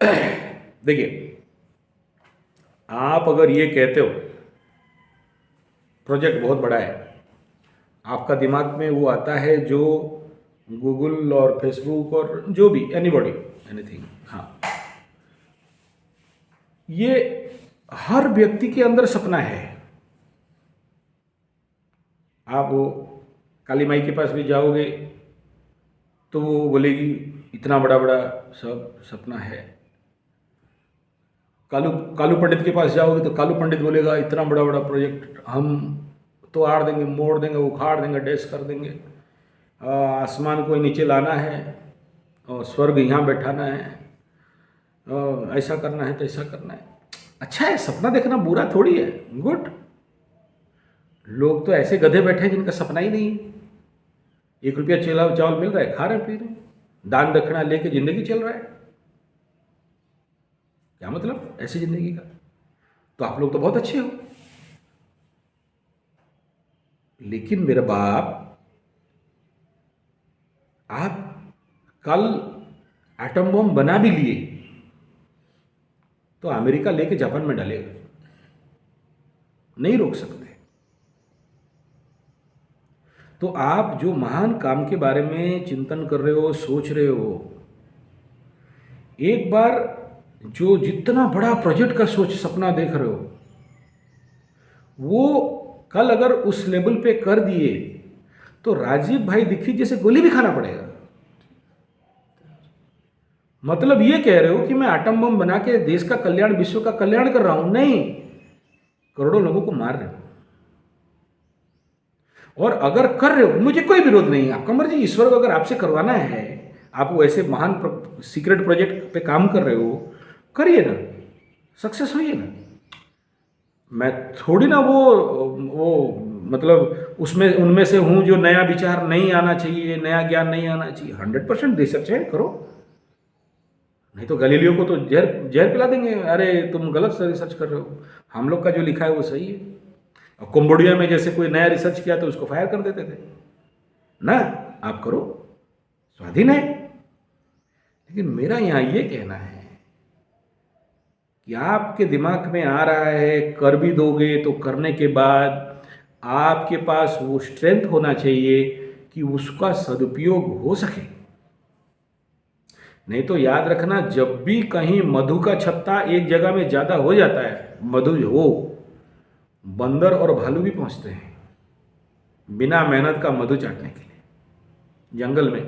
देखिए, आप अगर ये कहते हो प्रोजेक्ट बहुत बड़ा है, आपका दिमाग में वो आता है जो गूगल और फेसबुक और जो भी एनीबॉडी एनीथिंग, हाँ, ये हर व्यक्ति के अंदर सपना है। आप वो काली माई के पास भी जाओगे तो वो बोलेगी इतना बड़ा बड़ा सब सपना है। कालू कालू पंडित के पास जाओगे तो कालू पंडित बोलेगा इतना बड़ा बड़ा प्रोजेक्ट हम तो आड़ देंगे, मोड़ देंगे, उखाड़ देंगे, डैश कर देंगे। आसमान को नीचे लाना है और स्वर्ग यहाँ बैठाना है, ऐसा करना है, तो ऐसा करना है। अच्छा है, सपना देखना बुरा थोड़ी है, गुड। लोग तो ऐसे गधे बैठे हैं जिनका सपना ही नहीं है। 1 रुपया चावल चावल मिल रहा है, खा रहे हैं, पी रहे हैं, दान दक्षिणा लेके जिंदगी चल रहा है। क्या मतलब ऐसी जिंदगी का? तो आप लोग तो बहुत अच्छे हो। लेकिन मेरे बाप, आप कल एटम बम बना भी लिए तो अमेरिका लेके जापान में डालेगा, नहीं रोक सकते। तो आप जो महान काम के बारे में चिंतन कर रहे हो, सोच रहे हो, एक बार जो जितना बड़ा प्रोजेक्ट का सोच सपना देख रहे हो, वो कल अगर उस लेवल पे कर दिए तो राजीव भाई दीक्षित जैसे गोली भी खाना पड़ेगा। मतलब ये कह रहे हो कि मैं एटम बम बना के देश का कल्याण, विश्व का कल्याण कर रहा हूं? नहीं, करोड़ों लोगों को मार रहे हो। और अगर कर रहे हो, मुझे कोई विरोध नहीं है, आपका मर्जी, ईश्वर को अगर आपसे करवाना है, आप वो ऐसे महान सीक्रेट प्रोजेक्ट पे काम कर रहे हो, करिए ना, सक्सेस होइए ना। मैं थोड़ी ना वो मतलब उसमें उनमें से हूं जो नया विचार नहीं आना चाहिए, नया ज्ञान नहीं आना चाहिए। 100% रिसर्च है, करो। नहीं तो गलीलियो को तो जहर जहर पिला देंगे, अरे तुम गलत से रिसर्च कर रहे हो, हम लोग का जो लिखा है वो सही है। और कंबोडिया में जैसे कोई नया रिसर्च किया तो उसको फायर कर देते थे ना। आप करो, स्वाधीन है। लेकिन मेरा यहाँ ये कहना है कि आपके दिमाग में आ रहा है, कर भी दोगे तो करने के बाद आपके पास वो स्ट्रेंथ होना चाहिए कि उसका सदुपयोग हो सके। नहीं तो याद रखना, जब भी कहीं मधु का छत्ता एक जगह में ज़्यादा हो जाता है, मधु हो, बंदर और भालू भी पहुंचते हैं बिना मेहनत का मधु चाटने के लिए जंगल में।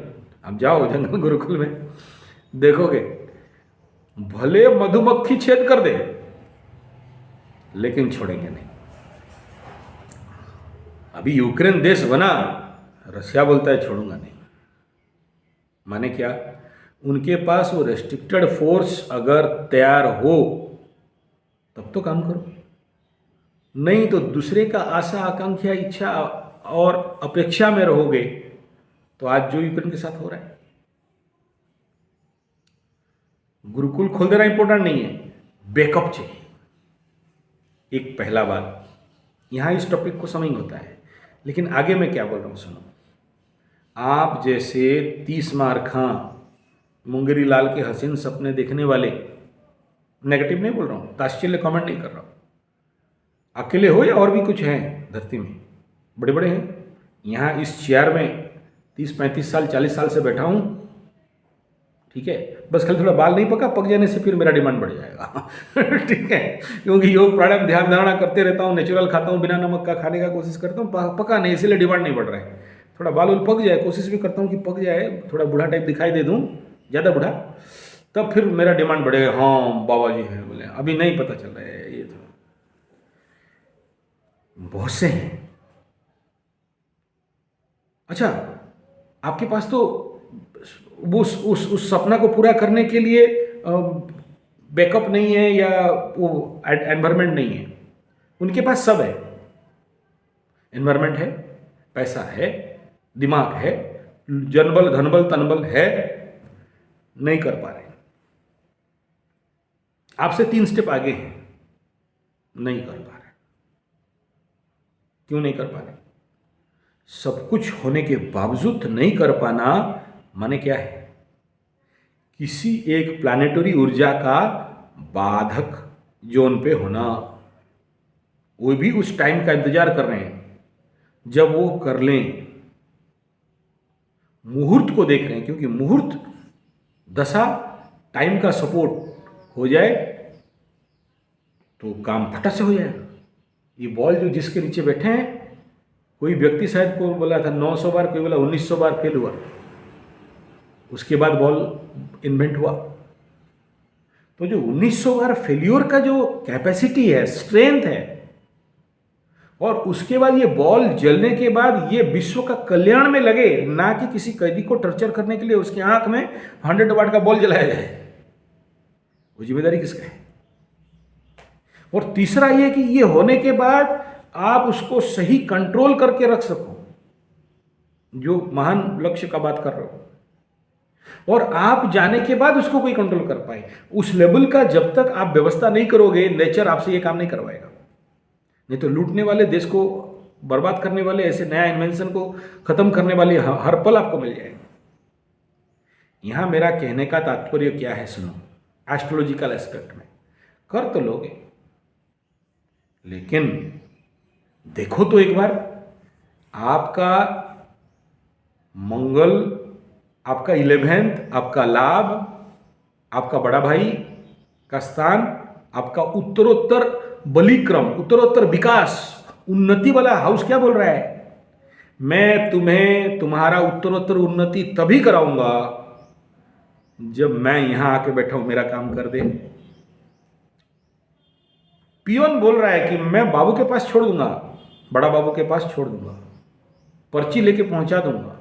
अब जाओ जंगल गुरुकुल में, देखोगे भले मधुमक्खी छेद कर दे लेकिन छोड़ेंगे नहीं। अभी यूक्रेन देश बना, रशिया बोलता है छोड़ूंगा नहीं। माने क्या? उनके पास वो रेस्ट्रिक्टेड फोर्स अगर तैयार हो तब तो काम करो, नहीं तो दूसरे का आशा, आकांक्षा, इच्छा और अपेक्षा में रहोगे तो आज जो यूक्रेन के साथ हो रहा है। गुरुकुल खोल देना इंपॉर्टेंट नहीं है, बैकअप चाहिए। एक पहला बात, यहां इस टॉपिक को समझ होता है, लेकिन आगे मैं क्या बोल रहा हूं सुनो। आप जैसे 30 मार खां, मुंगेरी लाल के हसीन सपने देखने वाले, नेगेटिव नहीं बोल रहा हूं, ताच्छिल्य कमेंट नहीं कर रहा हूं, अकेले हो या और भी कुछ हैं धरती में, बड़े बड़े हैं। यहाँ इस चेयर में 30-35 साल 40 साल से बैठा हूँ, ठीक है। बस खाली थोड़ा बाल नहीं पका, पक जाने से फिर मेरा डिमांड बढ़ जाएगा ठीक है, क्योंकि योग प्राणायाम ध्यान धारणा करते रहता हूँ, नेचुरल खाता हूँ, बिना नमक का खाने का कोशिश करता हूँ, पका नहीं, इसीलिए डिमांड नहीं बढ़ रहा है। थोड़ा बाल उल पक जाए, कोशिश भी करता हूँ कि पक जाए, थोड़ा बूढ़ा टाइप दिखाई दे दूँ, ज़्यादा बूढ़ा, तब फिर मेरा डिमांड बढ़ेगा। हाँ बाबा जी हैं बोले, अभी नहीं पता चल रहा है, ये तो बहुत से हैं। अच्छा, आपके पास तो वो उस सपना को पूरा करने के लिए बैकअप नहीं है या वो एनवायरमेंट नहीं है। उनके पास सब है, एनवायरमेंट है, पैसा है, दिमाग है, जनबल धनबल तनबल है, नहीं कर पा रहे। आपसे 3 स्टेप आगे हैं, नहीं कर पा रहे। क्यों नहीं कर पा रहे? सब कुछ होने के बावजूद नहीं कर पाना माने क्या है किसी एक प्लानेटरी ऊर्जा का बाधक जोन पे होना, वो भी उस टाइम का इंतजार कर रहे हैं जब वो कर लें, मुहूर्त को देख रहे हैं, क्योंकि मुहूर्त दशा टाइम का सपोर्ट हो जाए तो काम फटा से हो जाएगा। ये बॉल जो जिसके नीचे बैठे हैं, कोई व्यक्ति शायद को बोला था 900 बार, कोई बोला 1900 बार फेल हुआ, उसके बाद बॉल इन्वेंट हुआ। तो जो 1900 बार फेल्योर का जो कैपेसिटी है, स्ट्रेंथ है, और उसके बाद ये बॉल जलने के बाद ये विश्व का कल्याण में लगे, ना कि किसी कैदी को टर्चर करने के लिए उसकी आंख में 100 वाट का बॉल जलाया जाए, वो जिम्मेदारी किसका है? और तीसरा ये कि ये होने के बाद आप उसको सही कंट्रोल करके रख सको, जो महान लक्ष्य का बात कर रहे हो, और आप जाने के बाद उसको कोई कंट्रोल कर पाए, उस लेवल का जब तक आप व्यवस्था नहीं करोगे, नेचर आपसे ये काम नहीं करवाएगा। नहीं तो लूटने वाले, देश को बर्बाद करने वाले, ऐसे नया इन्वेंशन को खत्म करने वाले हर पल आपको मिल जाएंगे। यहां मेरा कहने का तात्पर्य क्या है, सुनो। एस्ट्रोलॉजिकल एस्पेक्ट में कर तो लोगे, लेकिन देखो तो एक बार, आपका मंगल, आपका 11th, आपका लाभ, आपका बड़ा भाई का स्थान, आपका उत्तरोत्तर बलिक्रम, उत्तरोत्तर विकास, उन्नति वाला हाउस क्या बोल रहा है? मैं तुम्हें तुम्हारा उत्तरोत्तर उन्नति तभी कराऊंगा जब मैं यहां आके बैठा हूं, मेरा काम कर दे। पियोन बोल रहा है कि मैं बाबू के पास छोड़ दूंगा, बड़ा बाबू के पास छोड़ दूंगा, पर्ची लेके पहुंचा दूंगा,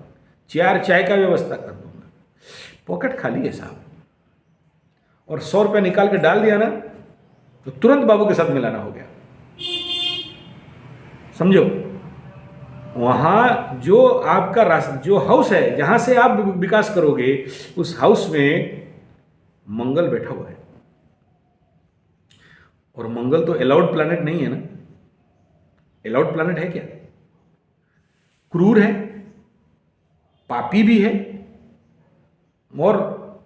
4 चाय का व्यवस्था कर दूंगा। पॉकेट खाली है साहब, और 100 रुपया निकाल के डाल दिया ना, तो तुरंत बाबू के साथ मिलाना हो गया। समझो, वहां जो आपका रास्ता, जो हाउस है जहां से आप विकास करोगे, उस हाउस में मंगल बैठा हुआ है। और मंगल तो अलाउड प्लैनेट नहीं है ना। अलाउड प्लैनेट है क्या? क्रूर है, पापी भी है, और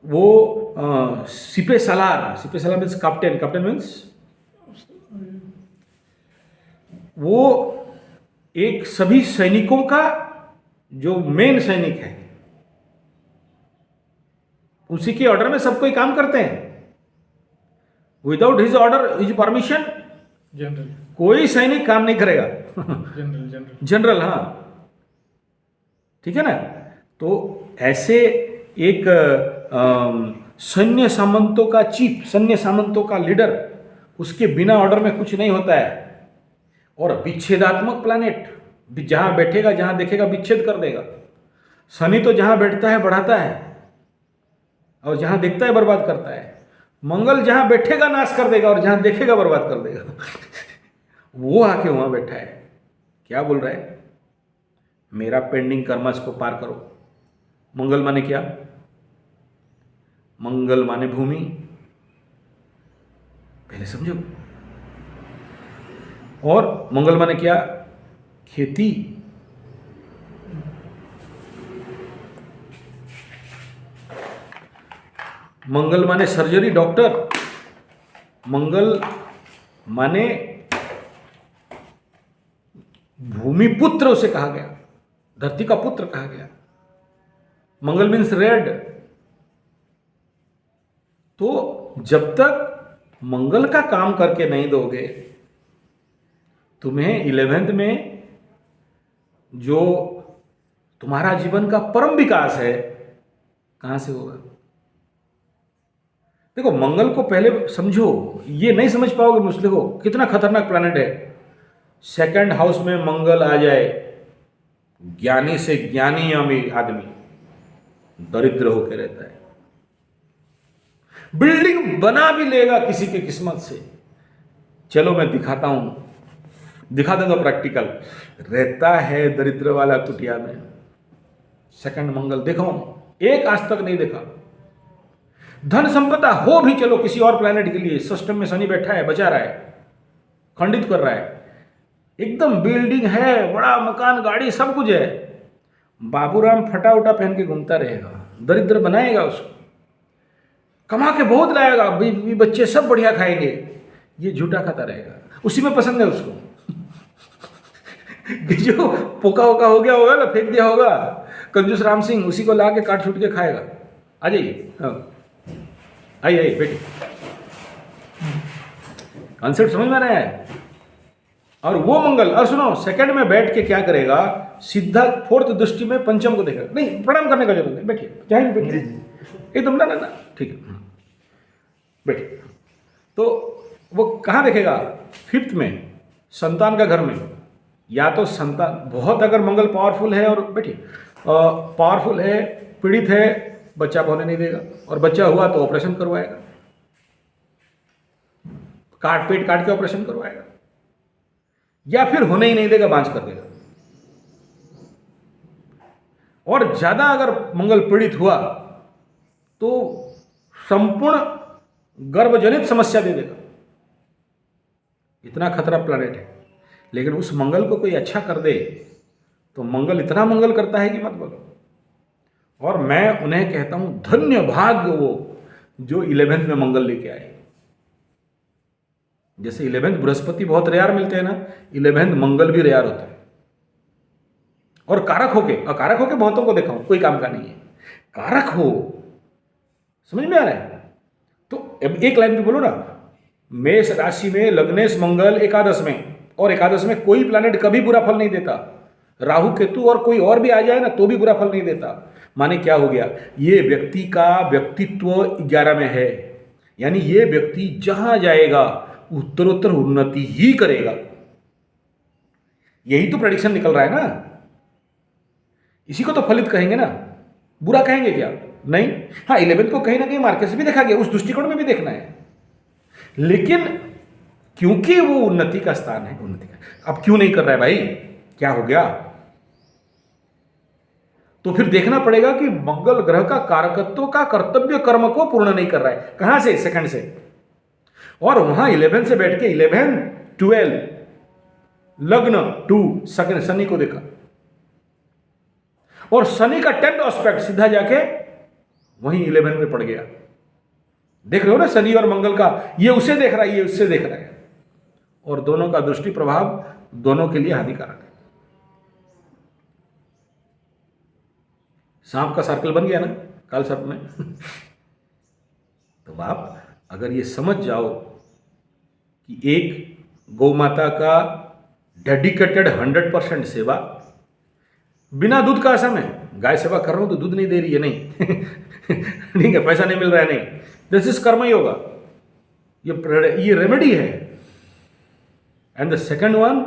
वो सिपे सलार मीन्स कैप्टन मीन्स वो एक सभी सैनिकों का जो मेन सैनिक है, उसी के ऑर्डर में सब कोई काम करते हैं। Without his order, his permission, general, कोई सैनिक काम नहीं करेगा। जनरल, हाँ, ठीक है ना। तो ऐसे एक सैन्य सामंतों का चीफ, सैन्य सामंतों का लीडर, उसके बिना ऑर्डर में कुछ नहीं होता है। और विच्छेदात्मक प्लैनेट, जहां बैठेगा, जहां देखेगा विच्छेद कर देगा। शनि तो जहां बैठता है बढ़ाता है, और जहां देखता है बर्बाद करता है। मंगल जहां बैठेगा नाश कर देगा, और जहां देखेगा बर्बाद कर देगा। वो आके वहां बैठा है, क्या बोल रहा है? मेरा पेंडिंग कर्मस को पार करो। मंगल माने क्या? मंगल माने भूमि, पहले समझो। और मंगल माने क्या? खेती। मंगल माने सर्जरी, डॉक्टर। मंगल माने भूमि पुत्र, उसे कहा गया, धरती का पुत्र कहा गया। मंगल मीन्स रेड। तो जब तक मंगल का काम करके नहीं दोगे, तुम्हें 11th में जो तुम्हारा जीवन का परम विकास है, कहां से होगा? देखो, मंगल को पहले समझो, ये नहीं समझ पाओगे मुझसे। देखो कितना खतरनाक प्लैनेट है। 2nd हाउस में मंगल आ जाए, ज्ञानी से ज्ञानी आदमी दरिद्र होकर रहता है। बिल्डिंग बना भी लेगा किसी की किस्मत से। चलो मैं दिखाता हूं, दिखा दूंगा प्रैक्टिकल। रहता है दरिद्र वाला कुटिया में। 2nd मंगल देखो, एक आज तक नहीं देखा। धन संपदा हो भी, चलो किसी और प्लैनेट के लिए, सिस्टम में शनि बैठा है, बचा रहा है, खंडित कर रहा है। एकदम बिल्डिंग है, बड़ा मकान, गाड़ी, सब कुछ है। बाबूराम फटा उटा पहन के घूमता रहेगा, दरिद्र बनाएगा उसको। कमा के बहुत लाएगा, बीवी बच्चे सब बढ़िया खाएंगे, ये झूठा खाता रहेगा, उसी में पसंद है उसको। कि जो पोका वोका हो गया होगा ना, फेंक दिया होगा, कंजूस राम सिंह उसी को ला के काट छूट के खाएगा। आ जाइए, हाँ आइए बेटी, कॉन्सेप्ट समझ में आ रहा है। और वो मंगल, और सुनो, सेकंड में बैठ के क्या करेगा, सीधा फोर्थ दृष्टि में पंचम को देखेगा। नहीं, प्रणाम करने का जरूरत नहीं, बैठिए, चाहे भी बैठिए एकदम, ना ठीक है, बैठिए। तो वो कहाँ देखेगा, फिफ्थ में, संतान का घर में। या तो संतान बहुत अगर मंगल पावरफुल है, और बैठिए पावरफुल है, पीड़ित है, बच्चा होने नहीं देगा, और बच्चा हुआ तो ऑपरेशन करवाएगा, पेट काट के ऑपरेशन करवाएगा, या फिर होने ही नहीं देगा, बांझ कर देगा। और ज्यादा अगर मंगल पीड़ित हुआ तो संपूर्ण गर्भजनित समस्या दे देगा। इतना खतरा प्लैनेट है। लेकिन उस मंगल को कोई अच्छा कर दे तो मंगल इतना मंगल करता है कि मत बोलो। और मैं उन्हें कहता हूं धन्य भाग्य वो जो 11th में मंगल लेके आए। जैसे 11th बृहस्पति बहुत रेयर मिलते हैं ना, 11th मंगल भी रेयर होता है। और कारक होके बहुतों को देखा हूं, कोई काम का नहीं है, कारक हो, समझ में आ रहा है। तो अब एक लाइन भी बोलो ना, मेष राशि में लग्नेश मंगल एकादश में, और एकादश में कोई प्लैनेट कभी बुरा फल नहीं देता। राहु केतु और कोई और भी आ जाए ना तो भी बुरा फल नहीं देता। माने क्या हो गया, ये व्यक्ति का व्यक्तित्व 11 में है, यानी ये व्यक्ति जहां जाएगा उत्तरोत्तर उन्नति ही करेगा। यही तो प्रेडिक्शन निकल रहा है ना, इसी को तो फलित कहेंगे ना, बुरा कहेंगे क्या, नहीं। हाँ, 11 को कहीं ना कहीं मार्केट भी देखा गया, उस दृष्टिकोण में भी देखना है, लेकिन क्योंकि वो उन्नति का स्थान है, उन्नति का। अब क्यों नहीं कर रहा है भाई, क्या हो गया, तो फिर देखना पड़ेगा कि मंगल ग्रह का कारकत्व का कर्तव्य कर्म को पूर्ण नहीं कर रहा है। कहां से, सेकंड से। और वहां 11 से बैठ के 11, 12 लग्न 2 शनि को देखा, और शनि का 10th एस्पेक्ट सीधा जाके वहीं 11 में पड़ गया। देख रहे हो ना, शनि और मंगल का, ये उसे देख रहा है, ये उससे देख रहा है, और दोनों का दृष्टि प्रभाव दोनों के लिए हानिकारक है। सांप का सर्कल बन गया ना काल सर्प में। तो आप अगर ये समझ जाओ कि एक गौ माता का डेडिकेटेड 100% सेवा, बिना दूध का असम है, गाय सेवा कर रहा हूं तो दूध नहीं दे रही है, नहीं ठीक है, पैसा नहीं मिल रहा है, नहीं, दिस इज कर्म योगा, ये रेमेडी है। एंड द सेकंड वन,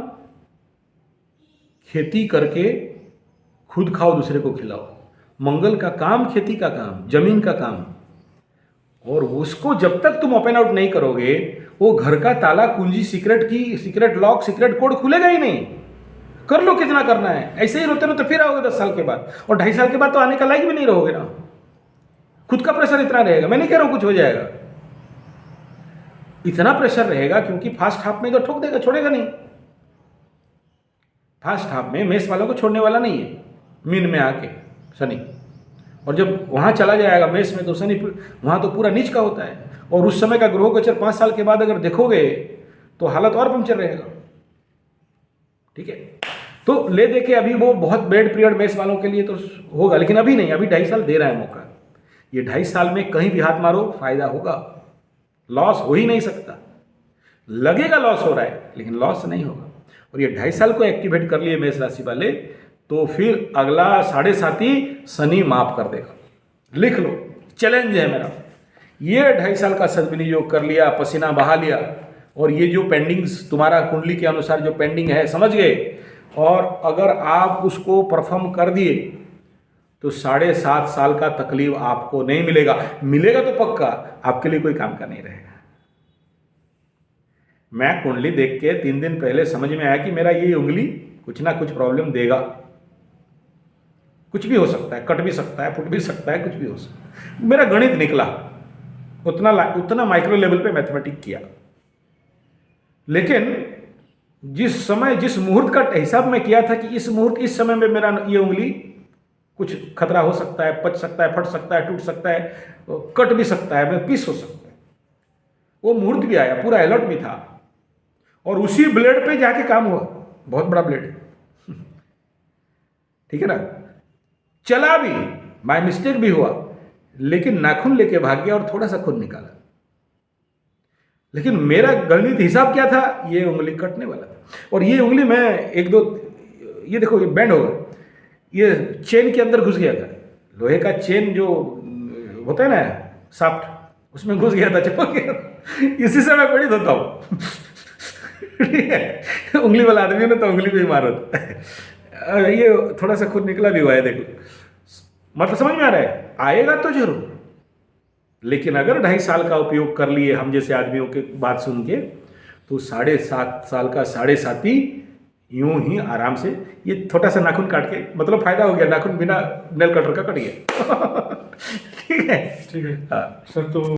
खेती करके खुद खाओ, दूसरे को खिलाओ। मंगल का काम, खेती का काम, जमीन का काम, और उसको जब तक तुम ओपन आउट नहीं करोगे, वो घर का ताला, कुंजी, सीक्रेट की, सीक्रेट लॉक, सीक्रेट कोड खुलेगा ही नहीं। कर लो कितना करना है, ऐसे ही रोते रोते फिर आओगे 10 साल के बाद, और 2.5 साल के बाद तो आने का लायक भी नहीं रहोगे ना। खुद का प्रेशर इतना रहेगा, मैं नहीं कह रहा हूं कुछ हो जाएगा, इतना प्रेशर रहेगा, क्योंकि फास्ट हाफ में तो ठोक देगा, छोड़ेगा नहीं। फास्ट हाफ में मेष वालों को छोड़ने वाला नहीं है, मीन में आके शनि, और जब वहां चला जाएगा मेष में तो शनि वहां तो पूरा नीच का होता है। और उस समय का ग्रह गोचर 5 साल के बाद अगर देखोगे तो हालत और पंचर रहेगा, ठीक है। तो ले दे के अभी वो बहुत बैड पीरियड मेष वालों के लिए तो होगा, लेकिन अभी नहीं, अभी 2.5 साल दे रहा है मौका। ये 2.5 साल में कहीं भी हाथ मारो फायदा होगा, लॉस हो ही नहीं सकता। लगेगा लॉस हो रहा है, लेकिन लॉस नहीं होगा। और ये 2.5 साल को एक्टिवेट कर लिए मेष राशि वाले, तो फिर अगला 7.5 ही शनि माफ कर देगा। लिख लो, चैलेंज है मेरा। ये 2.5 साल का सदविनियोग कर लिया, पसीना बहा लिया, और ये जो पेंडिंग्स तुम्हारा कुंडली के अनुसार जो पेंडिंग है समझ गए, और अगर आप उसको परफॉर्म कर दिए तो 7.5 साल का तकलीफ आपको नहीं मिलेगा। मिलेगा तो पक्का, आपके लिए कोई काम का नहीं रहेगा। मैं कुंडली देख के 3 दिन पहले समझ में आया कि मेरा ये उंगली कुछ ना कुछ प्रॉब्लम देगा। कुछ भी हो सकता है, कट भी सकता है, फुट भी सकता है, कुछ भी हो सकता है। मेरा गणित निकला, उतना माइक्रो लेवल पे मैथमेटिक किया, लेकिन जिस समय जिस मुहूर्त का हिसाब में किया था कि इस मुहूर्त इस समय में मेरा ये उंगली कुछ खतरा हो सकता है, पच सकता है, फट सकता है, टूट सकता है, कट भी सकता है, पीस हो सकता है। वो मुहूर्त भी आया, पूरा अलर्ट भी था, और उसी ब्लेड पे जाके काम हुआ। बहुत बड़ा ब्लेड, ठीक है ना। चला भी, बाय मिस्टेक भी हुआ, लेकिन नाखून लेके भाग गया और थोड़ा सा खून निकाला। लेकिन मेरा गणित हिसाब क्या था, ये उंगली कटने वाला था, और ये उंगली मैं एक दो, ये देखो ये बैंड होगा, ये चेन के अंदर घुस गया था। लोहे का चेन जो होता है ना साफ्ट, उसमें घुस गया था, चिपक गया था। इसी से मैं पीड़ित होता हूँ। ठीक है, उंगली वाला आदमी ने तो उंगली पे ही मारा था। ये थोड़ा सा खून निकला भी हुआ है, देखो। मतलब समझ में आ रहा है, आएगा तो जरूर, लेकिन अगर 2.5 साल का उपयोग कर लिए हम जैसे आदमियों की बात सुन के, तो 7.5 साल का 7.5 यूं ही आराम से, ये छोटा सा नाखून काट के, मतलब फायदा हो गया, नाखून बिना नेल कटर का कट गया। ठीक है, ठीक है हाँ सर। तो